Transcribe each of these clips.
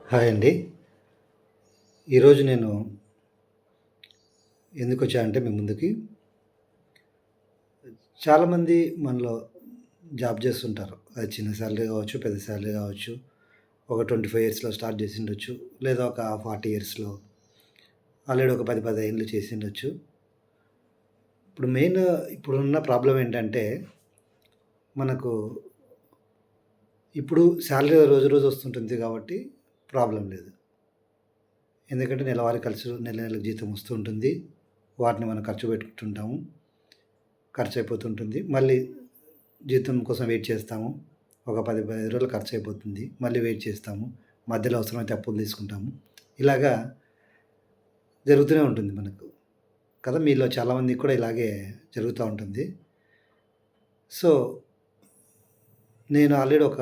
Hi అండి. ఈరోజు నేను ఎందుకొచ్చానంటే మీ ముందుకి, చాలామంది మనలో జాబ్ చేస్తుంటారు. అది చిన్న సాలరీ కావచ్చు, పెద్ద సాలరీ కావచ్చు. ఒక 25 ఇయర్స్‌లో స్టార్ట్ చేసుండొచ్చు. లేదా ఒక 40 ఇయర్స్‌లో ఆల్రెడీ ఒక 10, 15 ఏళ్ళు చేసుండొచ్చు. ఇప్పుడు మెయిన్ ఇప్పుడున్న ప్రాబ్లమ్ ఏంటంటే, మనకు ఇప్పుడు సాలరీ రోజు రోజు వస్తుంటుంది కాబట్టి ప్రాబ్లమ్ లేదు. ఎందుకంటే నెలవారీ నెల నెలకు జీతం వస్తూ ఉంటుంది. వాటిని మనం ఖర్చు పెట్టుకుంటుంటాము. ఖర్చయిపోతుంటుంది. మళ్ళీ జీతం కోసం వెయిట్ చేస్తాము. ఒక 10, 15 రోజులు ఖర్చయిపోతుంది. మళ్ళీ వెయిట్ చేస్తాము. మధ్యలో అవసరమైతే అప్పులు తీసుకుంటాము. ఇలాగా జరుగుతూనే ఉంటుంది మనకు. కదా! మీలో చాలామందికి కూడా ఇలాగే జరుగుతా ఉంటుంది. సో, నేను ఆల్రెడీ ఒక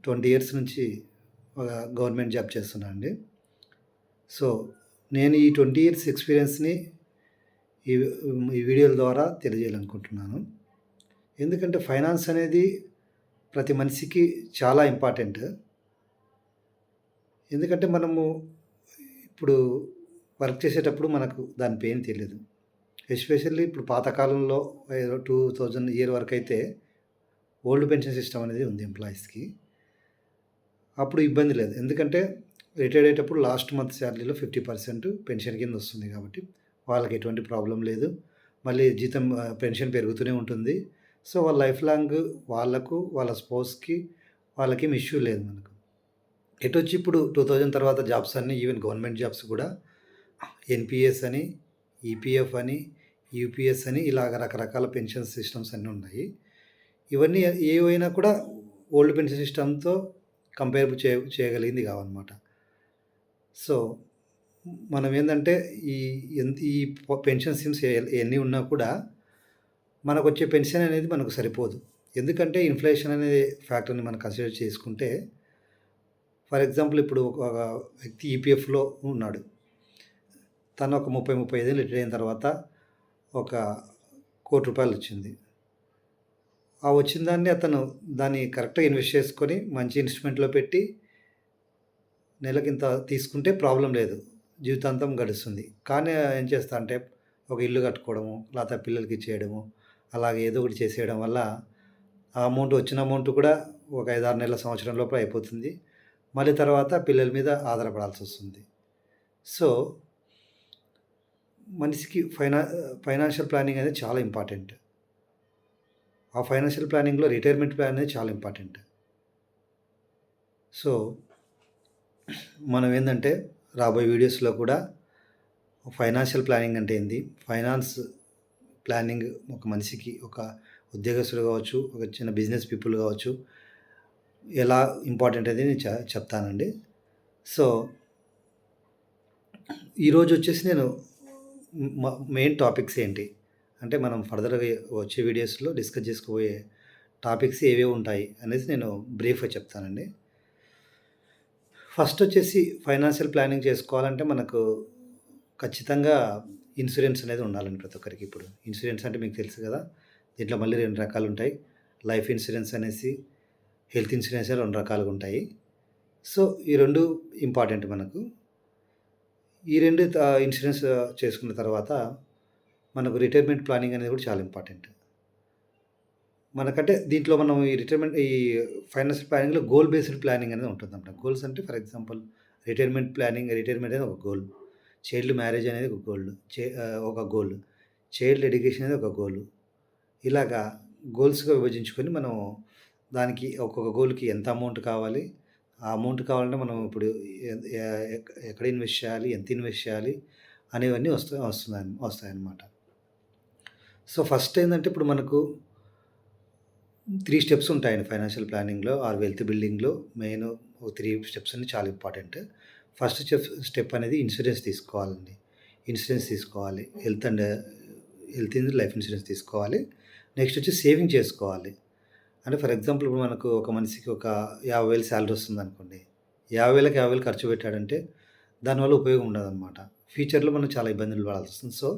20 ఇయర్స్ నుంచి ఒక గవర్నమెంట్ జాబ్ చేస్తున్నానండి. సో, నేను ఈ 20 ఇయర్స్ ఎక్స్‌పీరియన్స్‌ని ఈ ఈ వీడియోల ద్వారా తెలియజేయాలనుకుంటున్నాను. ఎందుకంటే ఫైనాన్స్ అనేది ప్రతి మనిషికి చాలా ఇంపార్టెంట్. ఎందుకంటే మనము ఇప్పుడు వర్క్ చేసేటప్పుడు మనకు దాని పెయిన్ తెలీదు. ఎస్పెషల్లీ ఇప్పుడు పాతకాలంలో ఏదో 2000 ఇయర్ వరకైతే ఓల్డ్ పెన్షన్ సిస్టమ్ అనేది ఉంది ఎంప్లాయీస్‌కి. అప్పుడు ఇబ్బంది లేదు. ఎందుకంటే రిటైర్డ్ అయ్యేటప్పుడు లాస్ట్ మంత్ సాలరీలో 50% పెన్షన్ కింద వస్తుంది కాబట్టి వాళ్ళకి ఎటువంటి ప్రాబ్లమ్ లేదు. మళ్ళీ జీతం పెన్షన్ పెరుగుతూనే ఉంటుంది. సో, వాళ్ళ లైఫ్ లాంగ్ వాళ్ళకు, వాళ్ళ స్పౌస్‌కి వాళ్ళకేం ఇష్యూ లేదు మనకు. ఎటొచ్చి ఇప్పుడు 2000 తర్వాత జాబ్స్ అన్నీ ఈవెన్ గవర్నమెంట్ జాబ్స్ కూడా ఎన్‌పీఎస్ అని, ఈపీఎఫ్ అని, యూపీఎస్ అని ఇలాగ రకరకాల పెన్షన్ సిస్టమ్స్ అన్నీ ఉన్నాయి. ఇవన్నీ ఏవైనా కూడా ఓల్డ్ పెన్షన్ సిస్టమ్‌తో కంపేర్ చేయగలిగింది కావనమాట. సో, మనం ఏందంటే ఈ ఈ పెన్షన్ స్కీమ్స్ ఎన్ని ఉన్నా కూడా మనకొచ్చే పెన్షన్ అనేది మనకు సరిపోదు. ఎందుకంటే ఇన్‌ఫ్లేషన్ అనే ఫ్యాక్టర్‌ని మనం కన్సిడర్ చేసుకుంటే, ఫర్ ఎగ్జాంపుల్ ఇప్పుడు ఒక వ్యక్తి ఈపీఎఫ్‌లో ఉన్నాడు. తను ఒక 30, 35 ఏళ్ళు రిటైర్ అయిన తర్వాత ఒక రూ. 1,00,00,000 వచ్చింది. ఆ వచ్చిన దాన్ని అతను దాన్ని కరెక్ట్‌గా ఇన్వెస్ట్ చేసుకొని మంచి ఇన్‌స్ట్రుమెంట్‌లో పెట్టి నెలకింత తీసుకుంటే ప్రాబ్లమ్ లేదు. జీవితాంతం గడుస్తుంది. కానీ ఏం చేస్తా అంటే ఒక ఇల్లు కట్టుకోవడము, లేకపోతే పిల్లలకి ఇచ్చేయడము, అలాగే ఏదో ఒకటి చేసేయడం వల్ల ఆ అమౌంట్ వచ్చిన అమౌంట్ కూడా ఒక 5, 6 నెలల సంవత్సరం లోపల అయిపోతుంది. మళ్ళీ తర్వాత పిల్లల మీద ఆధారపడాల్సొస్తుంది. సో, మనిషికి ఫైనాన్షియల్ ప్లానింగ్ అనేది చాలా ఇంపార్టెంట్. ఆ ఫైనాన్షియల్ ప్లానింగ్‌లో రిటైర్మెంట్ ప్లాన్ అనేది చాలా ఇంపార్టెంట్. సో, మనం ఏందంటే రాబోయే వీడియోస్‌లో కూడా ఫైనాన్షియల్ ప్లానింగ్ అంటే ఏంది? ఫైనాన్స్ ప్లానింగ్ ఒక మనిషికి, ఒక ఉద్యోగస్తుడు కావచ్చు, ఒక చిన్న బిజినెస్ పీపుల్ కావచ్చు, ఎలా ఇంపార్టెంట్ అనేది నేను చెప్తానండి. సో, ఈరోజొచ్చేసి నేను మెయిన్ టాపిక్స్ ఏంటి? అంటే మనం ఫర్దర్‌గా వచ్చే వీడియోస్‌లో డిస్కస్ చేసుకోబోయే టాపిక్స్ ఏవేవి ఉంటాయి అనేసి నేను బ్రీఫ్‌గా చెప్తానండి. ఫస్ట్ వచ్చేసి ఫైనాన్షియల్ ప్లానింగ్ చేసుకోవాలంటే మనకు ఖచ్చితంగా ఇన్సూరెన్స్ అనేది ఉండాలండి ప్రతి ఒక్కరికి ఇప్పుడు. ఇన్సూరెన్స్ అంటే మీకు తెలుసు కదా! దీంట్లో మళ్ళీ 2 రకాలుంటాయి. లైఫ్ ఇన్సూరెన్స్ అనేసి, హెల్త్ ఇన్సూరెన్స్ అని 2 రకాలుగుంటాయి. సో, ఈ 2 ఇంపార్టెంట్ మనకు. ఈ 2 ఇన్సూరెన్స్ చేసుకున్న తర్వాత మనకు రిటైర్మెంట్ ప్లానింగ్ అనేది కూడా చాలా ఇంపార్టెంట్. మనకంటే దీంట్లో మనం ఈ ఫైనాన్షియల్ ప్లానింగ్‌లో గోల్ బేస్డ్ ప్లానింగ్ అనేది ఉంటుందన్నమాట. గోల్స్ అంటే ఫర్ ఎగ్జాంపుల్ రిటైర్మెంట్ అనేది ఒక గోల్. చైల్డ్ మ్యారేజ్ అనేది ఒక గోల్. చైల్డ్ ఎడ్యుకేషన్ అనేది ఒక గోల్. ఇలాగా గోల్స్‌గా విభజించుకొని మనం దానికి ఒక్కొక్క గోల్‌కి ఎంత అమౌంట్ కావాలి? ఆ అమౌంట్ కావాలంటే మనం ఇప్పుడు ఎక్కడ ఇన్వెస్ట్ చేయాలి? ఎంత ఇన్వెస్ట్ చేయాలి? అనేవన్నీ వస్తాయన్నమాట. సో, ఫస్ట్ ఏందంటే ఇప్పుడు మనకు 3 స్టెప్స్ ఉంటాయండి ఫైనాన్షియల్ ప్లానింగ్‌లో ఆర్ వెల్త్ బిల్డింగ్‌లో మెయిన్ 3 స్టెప్స్ అన్ని చాలా ఇంపార్టెంట్. ఫస్ట్ స్టెప్ అనేది ఇన్సూరెన్స్ తీసుకోవాలండి. ఇన్సూరెన్స్ తీసుకోవాలి. లైఫ్ ఇన్సూరెన్స్ తీసుకోవాలి. నెక్స్ట్ వచ్చి సేవింగ్ చేసుకోవాలి. అంటే ఫర్ ఎగ్జాంపుల్ ఇప్పుడు మనకు ఒక మనిషికి ఒక 50,000 సాలరీ వస్తుందనుకోండి. 50,000కి 50,000 ఖర్చు పెట్టాడంటే దానివల్ల ఉపయోగం ఉండదనమాట. ఫ్యూచర్‌లో మనం చాలా ఇబ్బందులు పడాల్సొస్తుంది. సో,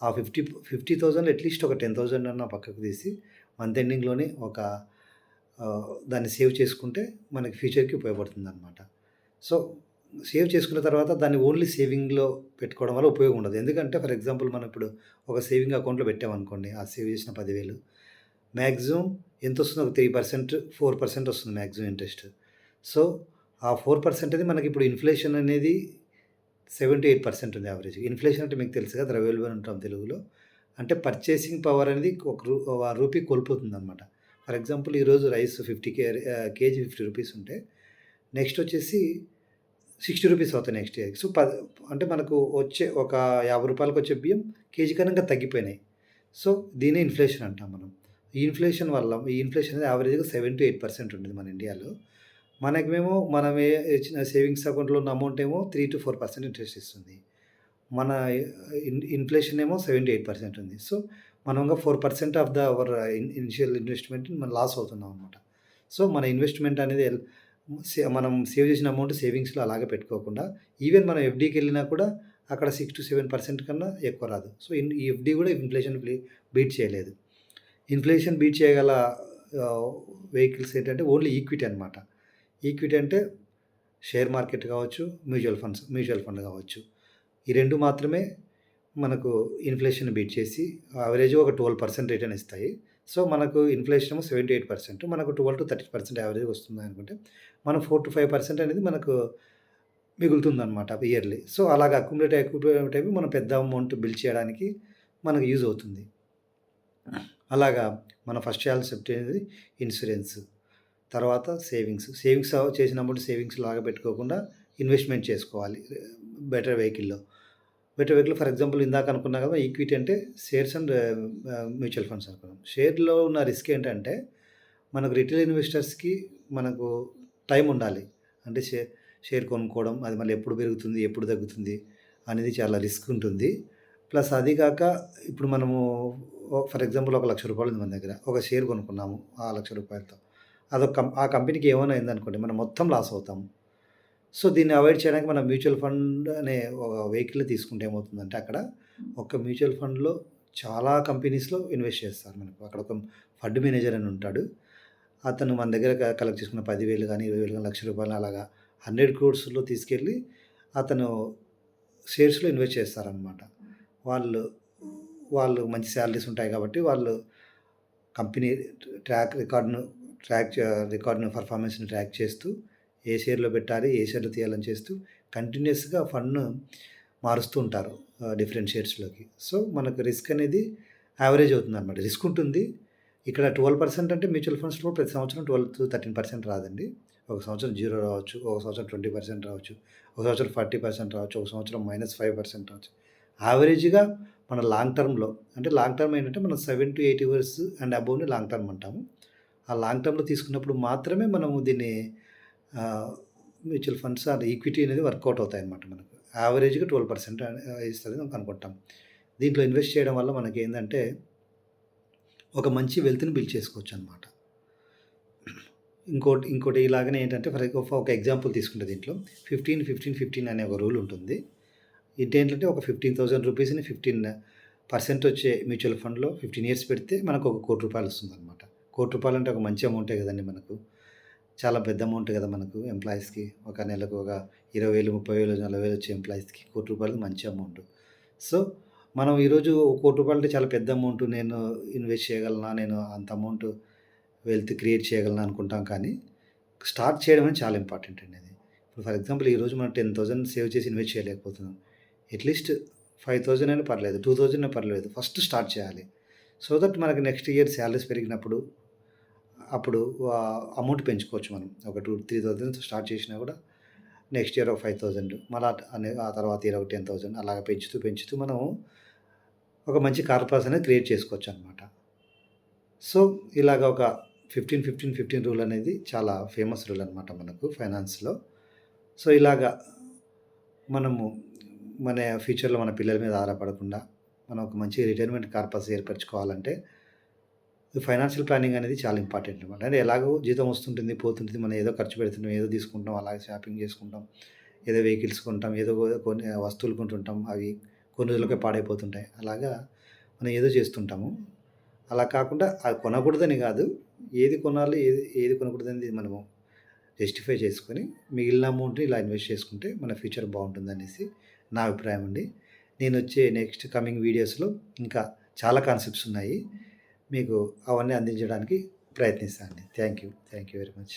ఆ 50,000 అట్‌లీస్ట్ ఒక 10,000 అన్నా పక్కకు తీసి మంత్ ఎండింగ్‌లోనే దాన్ని సేవ్ చేసుకుంటే మనకి ఫ్యూచర్‌కి ఉపయోగపడుతుందనమాట. సో, సేవ్ చేసుకున్న తర్వాత దాన్ని ఓన్లీ సేవింగ్‌లో పెట్టుకోవడం వల్ల ఉపయోగం ఉండదు. ఎందుకంటే ఫర్ ఎగ్జాంపుల్ మనం ఇప్పుడు ఒక సేవింగ్ అకౌంట్‌లో పెట్టామనుకోండి. ఆ సేవ్ చేసిన 10,000 మాక్సిమం ఎంతొస్తుందో ఒక 3%, 4% వస్తుంది మాక్సిమం ఇంట్రెస్ట్. సో, ఆ 4% అనేది మనకిప్పుడు ఇన్‌ఫ్లేషన్ అనేది 7-8% ఉంది యావరేజ్. ఇన్‌ఫ్లేషన్ అంటే మీకు తెలుసు కదా! ద్రవ్యోల్బణం అంటాం తెలుగులో. అంటే పర్చేసింగ్ పవర్ అనేది ఒక రూపీ కోల్పోతుందనమాట. ఫర్ ఎగ్జాంపుల్ ఈరోజు రైస్ 50 కేజీ ₹50 ఉంటే నెక్స్ట్ వచ్చేసి ₹60 అవుతాయి నెక్స్ట్ ఇయర్‌కి. సో, అంటే మనకు వచ్చే ఒక ₹50 వచ్చే బియ్యం కేజీ కన్నా ఇంకా తగ్గిపోయినాయి. సో, దీన్నే ఇన్‌ఫ్లేషన్ అంటాం మనం. ఈ ఇన్‌ఫ్లేషన్ అనేది యావరేజ్‌గా 7-8% ఉంటుంది మన ఇండియాలో. మనకేమో మనం ఇచ్చిన సేవింగ్స్ అకౌంట్‌లో ఉన్న అమౌంట్ ఏమో 3-4% ఇంట్రెస్ట్ ఇస్తుంది. మన ఇన్‌ఫ్లేషన్ ఏమో 7-8% ఉంది. సో, మనంగా 4% ఆఫ్ అవర్ ఇనిషియల్ ఇన్వెస్ట్‌మెంట్ మనం లాస్ అవుతున్నాం అనమాట. సో, మన ఇన్వెస్ట్‌మెంట్ అనేది మనం సేవ్ చేసిన అమౌంట్ సేవింగ్స్‌లో అలాగే పెట్టుకోకుండా ఈవెన్ మనం ఎఫ్‌డీకెళ్ళినా కూడా అక్కడ 6-7% కన్నా ఎక్కువ రాదు. సో, ఈ ఎఫ్‌డీ కూడా ఇన్‌ఫ్లేషన్ బీట్ చేయలేదు. ఇన్‌ఫ్లేషన్ బీట్ చేయగల ఆహ్, వెహికల్స్ ఏంటంటే ఓన్లీ ఈక్విటీ అనమాట. ఈక్విటీ అంటే షేర్ మార్కెట్ కావచ్చు, మ్యూచువల్ ఫండ్ కావచ్చు. ఈ 2 మాత్రమే మనకు ఇన్‌ఫ్లేషన్‌ని బీట్ చేసి యావరేజ్‌గా ఒక 12% రిటర్న్ ఇస్తాయి. సో, మనకు ఇన్‌ఫ్లేషన్ ఏమో 7-8% మనకు 12-30% యావరేజ్‌గా వస్తుందనుకుంటే, మనం 4-5% అనేది మనకు మిగులుతుందనమాట ఇయర్లీ. సో, అలాగా అక్యుములేట్ అయిపోయి మనం పెద్ద అమౌంట్ బిల్డ్ చేయడానికి మనకు యూజ్ అవుతుంది. అలాగా మనం ఫస్ట్ చేయాల్సిన స్టెప్ అనేది ఇన్సూరెన్స్. తర్వాత సేవింగ్స్. సేవింగ్స్ చేసిన అమౌంట్ సేవింగ్స్ లాగా పెట్టుకోకుండా ఇన్వెస్ట్‌మెంట్ చేసుకోవాలి. బెటర్ వెహికల్‌లో. బెటర్ వెహికల్ ఫర్ ఎగ్జాంపుల్ ఇందాక అనుకున్నా కదా! ఈక్విటీ అంటే షేర్స్ అండ్ మ్యూచువల్ ఫండ్స్ అనుకున్నాం. షేర్‌లో ఉన్న రిస్క్ ఏంటంటే మనకు రిటైల్ ఇన్వెస్టర్స్‌కి మనకు టైం ఉండాలి. అంటే షేర్ కొనుక్కోవడం, అది మళ్ళీ ఎప్పుడు పెరుగుతుంది, ఎప్పుడు తగ్గుతుంది అనేది చాలా రిస్క్ ఉంటుంది. ప్లస్ అది కాక ఇప్పుడు మనము ఫర్ ఎగ్జాంపుల్ ఒక రూ. 1,00,000 ఉంది మన దగ్గర. ఒక షేర్ కొనుక్కున్నాము ఆ రూ. 1,00,000తో. ఆ కంపెనీకి ఏమైనా అయిందనుకోండి మనం మొత్తం లాస్ అవుతాము. సో, దీన్ని అవాయిడ్ చేయడానికి మనం మ్యూచువల్ ఫండ్ అనే ఒక వెహికల్‌ని తీసుకుంటే ఏమవుతుందంటే అక్కడ ఒక మ్యూచువల్ ఫండ్‌లో చాలా కంపెనీస్‌లో ఇన్వెస్ట్ చేస్తారు మనకు. అక్కడ ఒక ఫండ్ మేనేజర్ అని ఉంటాడు. అతను మన దగ్గర కలెక్ట్ చేసుకున్న 10,000 గాని, 20,000 గాని, ₹1,00,000 అలాగా 100 క్రోర్స్‌లో తీసుకెళ్ళి అతను షేర్స్‌లో ఇన్వెస్ట్ చేస్తారనమాట. వాళ్ళు వాళ్ళు మంచి సాలరీస్ ఉంటాయి కాబట్టి వాళ్ళు కంపెనీ ట్రాక్ రికార్డ్‌ను రికార్డ్‌ను పర్ఫార్మెన్స్‌ని ట్రాక్ చేస్తూ ఏ షేర్‌లో పెట్టాలి, ఏ షేర్‌లో తీయాలని చేస్తూ కంటిన్యూయస్‌గా ఫండ్‌ను మారుస్తూ ఉంటారు. డిఫరెంట్ షేర్స్‌లోకి. సో, మనకు రిస్క్ అనేది యావరేజ్ అవుతుందనమాట. రిస్క్ ఉంటుంది. ఇక్కడ 12% అంటే మ్యూచువల్ ఫండ్స్‌లో ప్రతి సంవత్సరం 12-13% రాదండి. ఒక సంవత్సరం 0 రావచ్చు. ఒక సంవత్సరం 20% రావచ్చు. ఒక సంవత్సరం 40% రావచ్చు. ఒక సంవత్సరం -5% రావచ్చు. యావరేజ్‌గా మన లాంగ్ టర్మ్‌లో అంటే లాంగ్ టర్మ్ ఏంటంటే మనం 7-8 ఇయర్స్ అండ్ అబోవ్‌ని లాంగ్ టర్మ్ అంటాము. ఆ లాంగ్ టర్మ్‌లో తీసుకున్నప్పుడు మాత్రమే మనము దీన్ని ఆహ్, మ్యూచువల్ ఫండ్స్ అండ్ ఈక్విటీ అనేది వర్కౌట్ అవుతాయన్నమాట మనకు. యావరేజ్‌గా 12% ఇస్తదని అనుకుంటాం. దీంట్లో ఇన్వెస్ట్ చేయడం వల్ల మనకేందంటే ఒక మంచి వెల్త్‌ని బిల్డ్ చేసుకోవచ్చనమాట. ఇంకోటి ఇలాగనే ఏంటంటే ఒక ఎగ్జాంపుల్ తీసుకుంటే దీంట్లో 15 అనే ఒక రూల్ ఉంటుంది. ఇదేంటంటే ఒక ₹15,000ని 15% వచ్చే మ్యూచువల్ ఫండ్‌లో 15 ఇయర్స్ పెడితే మనకు ఒక ₹1,00,00,000 వస్తుందనమాట. ₹1,00,00,000 అంటే ఒక మంచి అమౌంటే కదండీ మనకు. చాలా పెద్ద అమౌంట్ కదా మనకు ఎంప్లాయీస్‌కి. ఒక నెలకు ఒక 20,000, 30,000, 40,000 వచ్చే ఎంప్లాయీస్‌కి ₹1,00,00,000 మంచి అమౌంట్. సో, మనం ఈరోజు ₹1,00,00,000 అంటే చాలా పెద్ద అమౌంట్. నేను ఇన్వెస్ట్ చేయగలనా? నేను అంత అమౌంట్ వెల్త్ క్రియేట్ చేయగలనా అనుకుంటాం కానీ, స్టార్ట్ చేయడం అనేది చాలా ఇంపార్టెంట్ అండి అది. ఇప్పుడు ఫర్ ఎగ్జాంపుల్ ఈరోజు మనం 10,000 సేవ్ చేసి ఇన్వెస్ట్ చేయలేకపోతున్నాం. అట్‌లీస్ట్ 5,000 అయినా పర్లేదు. 2,000 అయినా పర్లేదు. ఫస్ట్ స్టార్ట్ చేయాలి. సో దట్ మనకు నెక్స్ట్ ఇయర్ సాలరీస్ పెరిగినప్పుడు అప్పుడు అమౌంట్ పెంచుకోవచ్చు మనం. ఒక 3,000 స్టార్ట్ చేసినా కూడా నెక్స్ట్ ఇయర్ ఒక 5,000 మళ్ళా ఆ తర్వాత ఇయర్ ఒక 10,000 అలాగా పెంచుతూ మనం ఒక మంచి కార్పస్ అనేది క్రియేట్ చేసుకోవచ్చనమాట. సో, ఇలాగ ఒక 15 రూల్ అనేది చాలా ఫేమస్ రూల్ అనమాట మనకు ఫైనాన్స్‌లో. సో, ఇలాగా మనము మన ఫ్యూచర్‌లో మన పిల్లల మీద ఆధారపడకుండా మనం ఒక మంచి రిటైర్మెంట్ కార్పస్ ఏర్పరచుకోవాలంటే ఫైనాన్షియల్ ప్లానింగ్ అనేది చాలా ఇంపార్టెంట్ అనమాట. అంటే ఎలాగో జీతం వస్తుంటుంది, పోతుంటుంది. మనం ఏదో ఖర్చు పెడుతున్నాం, ఏదో తీసుకుంటాం, అలాగే షాపింగ్ చేసుకుంటాం, ఏదో వెహికల్స్ కొంటాం, ఏదో కొన్ని వస్తువులు కొంటుంటాం. అవి కొన్ని రోజులకే పాడైపోతుంటాయి. అలాగా మనం ఏదో చేస్తుంటాము. అలా కాకుండా అది కొనకూడదని కాదు. ఏది కొనాలి, ఏది ఏది కొనకూడదనేది మనము జస్టిఫై చేసుకొని మిగిలిన అమౌంట్ ఇలా ఇన్వెస్ట్ చేసుకుంటే మన ఫ్యూచర్ బాగుంటుందనేసి నా అభిప్రాయం అండి. నేను వచ్చే నెక్స్ట్ కమింగ్ వీడియోస్‌లో ఇంకా చాలా కాన్సెప్ట్స్ ఉన్నాయి. మీకు అవన్నీ అందించడానికి ప్రయత్నిస్తాను అండి. Thank you very much.